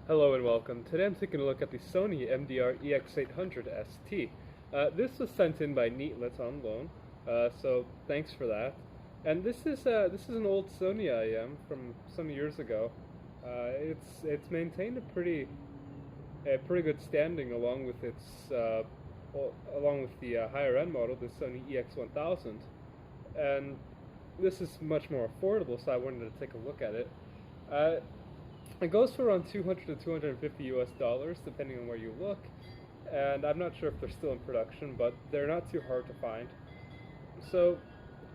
Hello and welcome. Today I'm taking a look at the Sony MDR ex800st. This was sent in by Neatlet on loan, so thanks for that. And this is an old Sony IM from some years ago. It's maintained a pretty good standing along with along with the higher end model, the Sony ex1000, and this is much more affordable. So I wanted to take a look at it. Uh, it goes for around 200 to 250 US dollars, depending on where you look. And I'm not sure if they're still in production, but they're not too hard to find. So,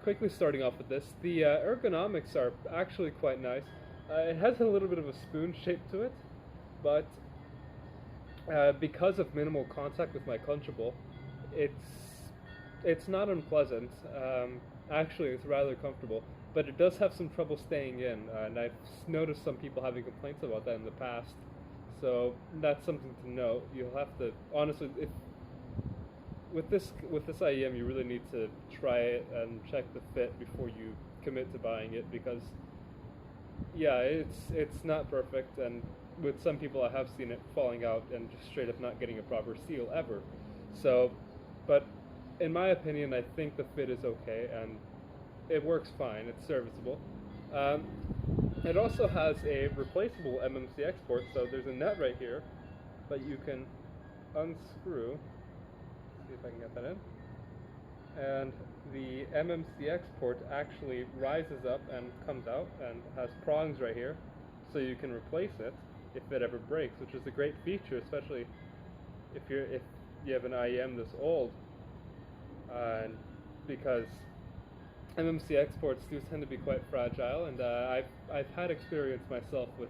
quickly starting off with this, the ergonomics are actually quite nice. It has a little bit of a spoon shape to it, but because of minimal contact with my Crunchable, it's not unpleasant. Actually, it's rather comfortable, but it does have some trouble staying in, and I've noticed some people having complaints about that in the past. So that's something to note. You'll have to honestly, if with this IEM, you really need to try it and check the fit before you commit to buying it, because yeah, it's not perfect, and with some people I have seen it falling out and just straight up not getting a proper seal ever. So, but in my opinion, I think the fit is okay and it works fine. It's serviceable. It also has a replaceable MMC export, so there's a nut right here that you can unscrew. See if I can get that in. And the MMC export actually rises up and comes out and has prongs right here, so you can replace it if it ever breaks, which is a great feature, especially if you have an IEM this old, because MMC exports do tend to be quite fragile, and I've had experience myself with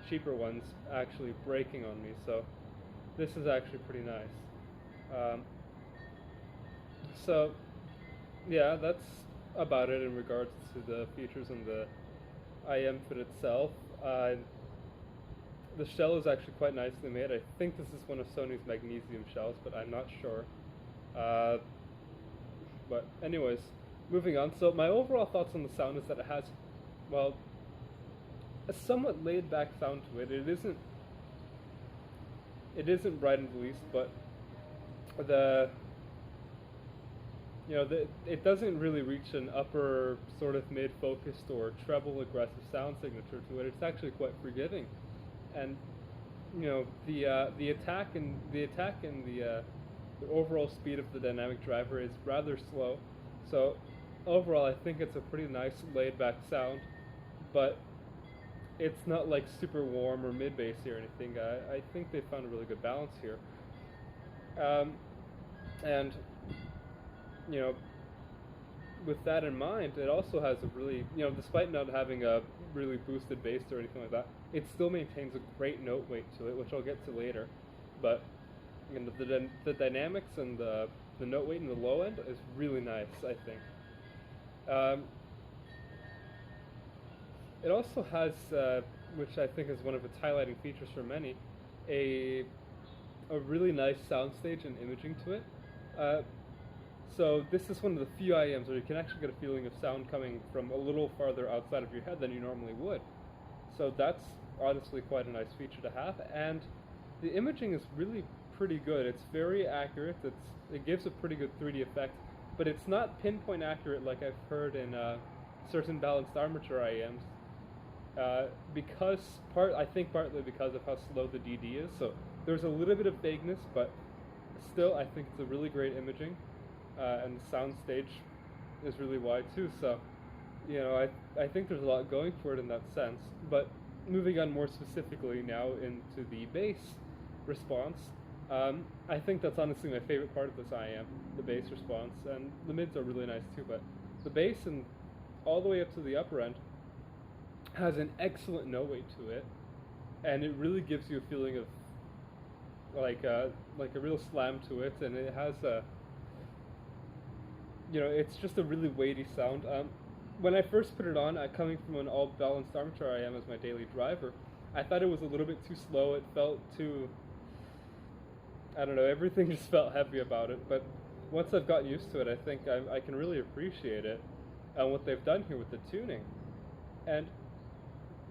cheaper ones actually breaking on me, so this is actually pretty nice. So yeah, that's about it in regards to the features and the IM fit itself. The shell is actually quite nicely made. I think this is one of Sony's magnesium shells, but I'm not sure. But anyways, moving on. So my overall thoughts on the sound is that it has, well, a somewhat laid-back sound to it. It isn't bright in the least, but it doesn't really reach an upper sort of mid-focused or treble aggressive sound signature to it. It's actually quite forgiving, and the attack and the overall speed of the dynamic driver is rather slow. So overall, I think it's a pretty nice laid-back sound, but it's not like super warm or mid-bassy or anything. I think they found a really good balance here, and with that in mind, it also has a really, despite not having a really boosted bass or anything like that, it still maintains a great note weight to it, which I'll get to later. But the dynamics and the note weight in the low end is really nice, I think. It also has, which I think is one of its highlighting features for many, a really nice soundstage and imaging to it. So this is one of the few IEMs where you can actually get a feeling of sound coming from a little farther outside of your head than you normally would. So that's honestly quite a nice feature to have, and the imaging is really pretty good. It's very accurate. It gives a pretty good 3D effect, but it's not pinpoint accurate like I've heard in certain balanced armature IEMs. I think partly because of how slow the DD is. So there's a little bit of vagueness, but still I think it's a really great imaging. And the sound stage is really wide too, so I think there's a lot going for it in that sense. But moving on more specifically now into the bass response, I think that's honestly my favorite part of this IM, the bass response, and the mids are really nice too, but the bass and all the way up to the upper end has an excellent note weight to it, and it really gives you a feeling of like a real slam to it, and it has it's just a really weighty sound. When I first put it on, coming from an all-balanced armature IM as my daily driver, I thought it was a little bit too slow. It felt too, I don't know, everything just felt heavy about it. But once I've gotten used to it, I think I can really appreciate it and what they've done here with the tuning. And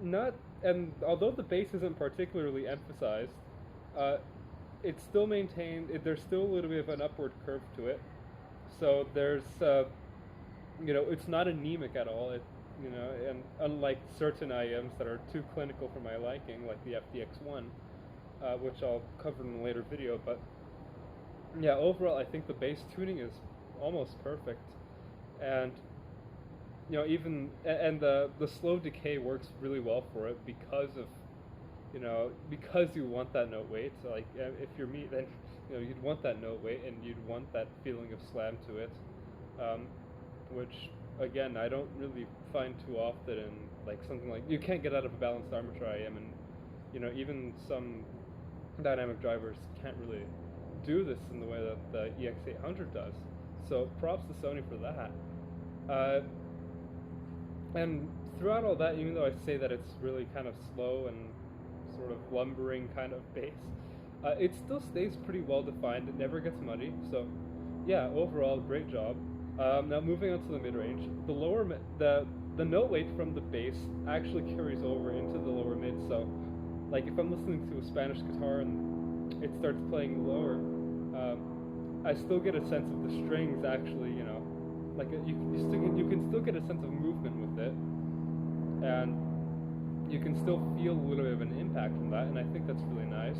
not and although the bass isn't particularly emphasized, uh, it's still maintained. There's still a little bit of an upward curve to it. So there's, it's not anemic at all. And unlike certain IMs that are too clinical for my liking, like the FDX1, which I'll cover in a later video. But yeah, overall, I think the bass tuning is almost perfect, and even and the slow decay works really well for it because of because you want that note weight. So like if you're me, then you'd want that note weight and you'd want that feeling of slam to it, which again I don't really find too often in like something like you can't get out of a balanced armature IM, and even some dynamic drivers can't really do this in the way that the EX800 does. So props to Sony for that. And throughout all that, even though I say that it's really kind of slow and sort of lumbering kind of bass, it still stays pretty well defined. It never gets muddy. So yeah, overall, great job. Now moving on to the mid-range, the note weight from the bass actually carries over into the lower mid. So like if I'm listening to a Spanish guitar and it starts playing lower, I still get a sense of the strings actually, like you can still get a sense of movement with it, and you can still feel a little bit of an impact from that, and I think that's really nice.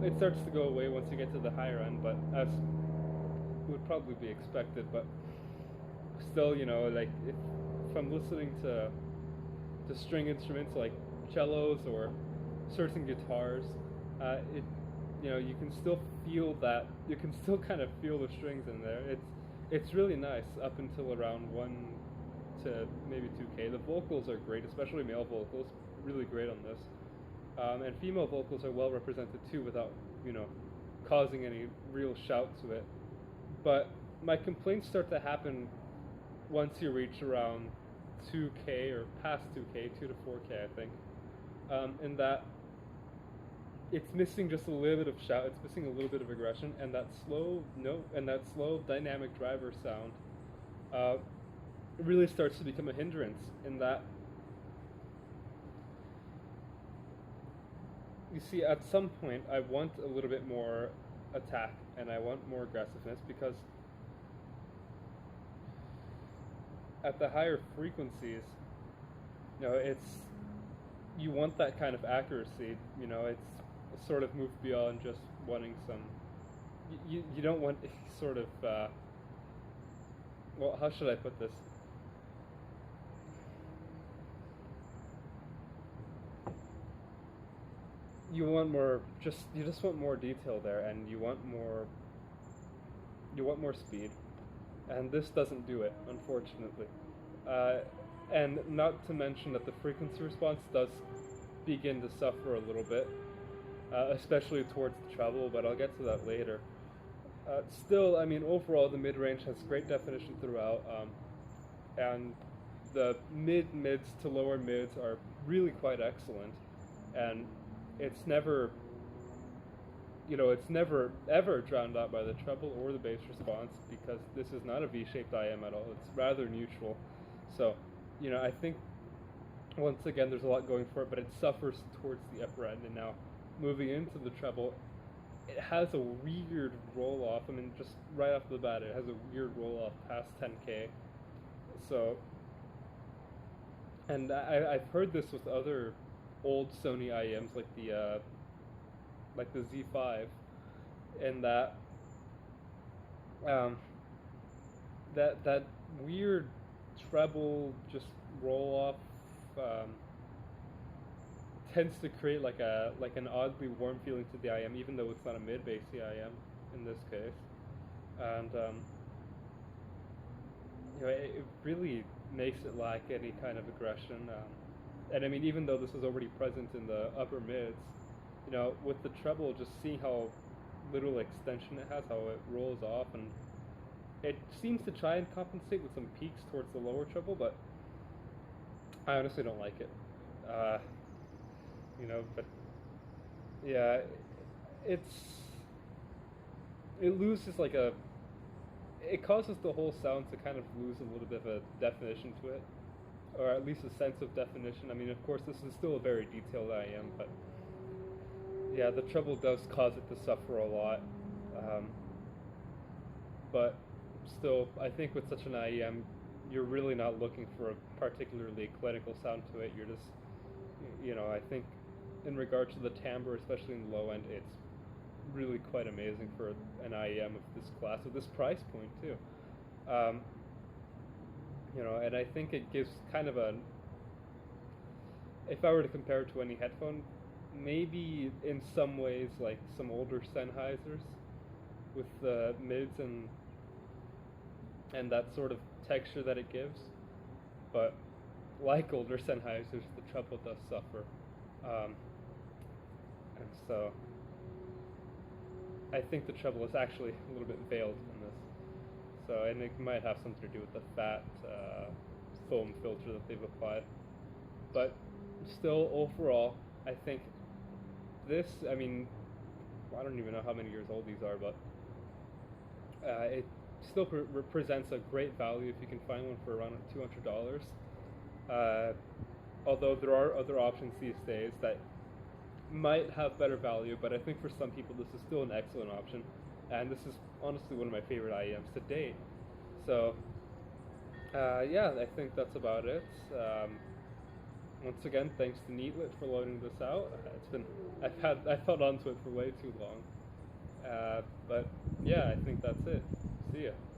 It starts to go away once you get to the higher end, but as would probably be expected. But still, like if I'm listening to string instruments like cellos or certain guitars, you can still feel that. You can still kind of feel the strings in there. It's really nice up until around 1 to maybe 2K. The vocals are great, especially male vocals, really great on this. And female vocals are well represented too, without causing any real shout to it. But my complaints start to happen once you reach around 2K or past 2K, 2 to 4K, I think. In that it's missing just a little bit of shout, it's missing a little bit of aggression, and that slow note and that slow dynamic driver sound really starts to become a hindrance. In that, you see, at some point I want a little bit more attack and I want more aggressiveness, because at the higher frequencies, you want that kind of accuracy. It's sort of moved beyond just wanting some. You don't want sort of. Well, how should I put this? You want more. You just want more detail there, and you want more. You want more speed, and this doesn't do it, unfortunately. And not to mention that the frequency response does begin to suffer a little bit, especially towards the treble, but I'll get to that later. Still, I mean, overall, the mid-range has great definition throughout, and the mids to lower mids are really quite excellent, and it's never ever drowned out by the treble or the bass response, because this is not a V-shaped IM at all. It's rather neutral. So, I think, once again, there's a lot going for it, but it suffers towards the upper end. And now, moving into the treble, it has a weird roll-off. I mean, just right off the bat, it has a weird roll-off past 10K. So, and I've heard this with other old Sony IMs, like the Z5, and that that weird treble just roll off tends to create like an oddly warm feeling to the IM, even though it's not a mid-bassy IM in this case, and it really makes it lack any kind of aggression. And I mean, even though this is already present in the upper mids, with the treble, just seeing how little extension it has, how it rolls off, and it seems to try and compensate with some peaks towards the lower treble, but I honestly don't like it. But yeah, it loses it causes the whole sound to kind of lose a little bit of a definition to it. or at least a sense of definition. I mean, of course, this is still a very detailed IEM, but yeah, the treble does cause it to suffer a lot. But still, I think with such an IEM, you're really not looking for a particularly clinical sound to it. You're just, I think in regards to the timbre, especially in the low end, it's really quite amazing for an IEM of this class, of this price point too. And I think it gives kind of if I were to compare it to any headphone, maybe in some ways like some older Sennheisers with the mids and that sort of texture that it gives. But like older Sennheisers, the treble does suffer. And so I think the treble is actually a little bit veiled in this. So, and it might have something to do with the fat foam filter that they've applied. But still, overall, I think this, I mean, I don't even know how many years old these are, but it still represents a great value if you can find one for around $200. Although there are other options these days that might have better value, but I think for some people this is still an excellent option, and this is honestly one of my favorite IEMs to date. So yeah, I think that's about it. Once again, thanks to Neatlit for loading this out. I've held on to it for way too long. But yeah, I think that's it. See ya.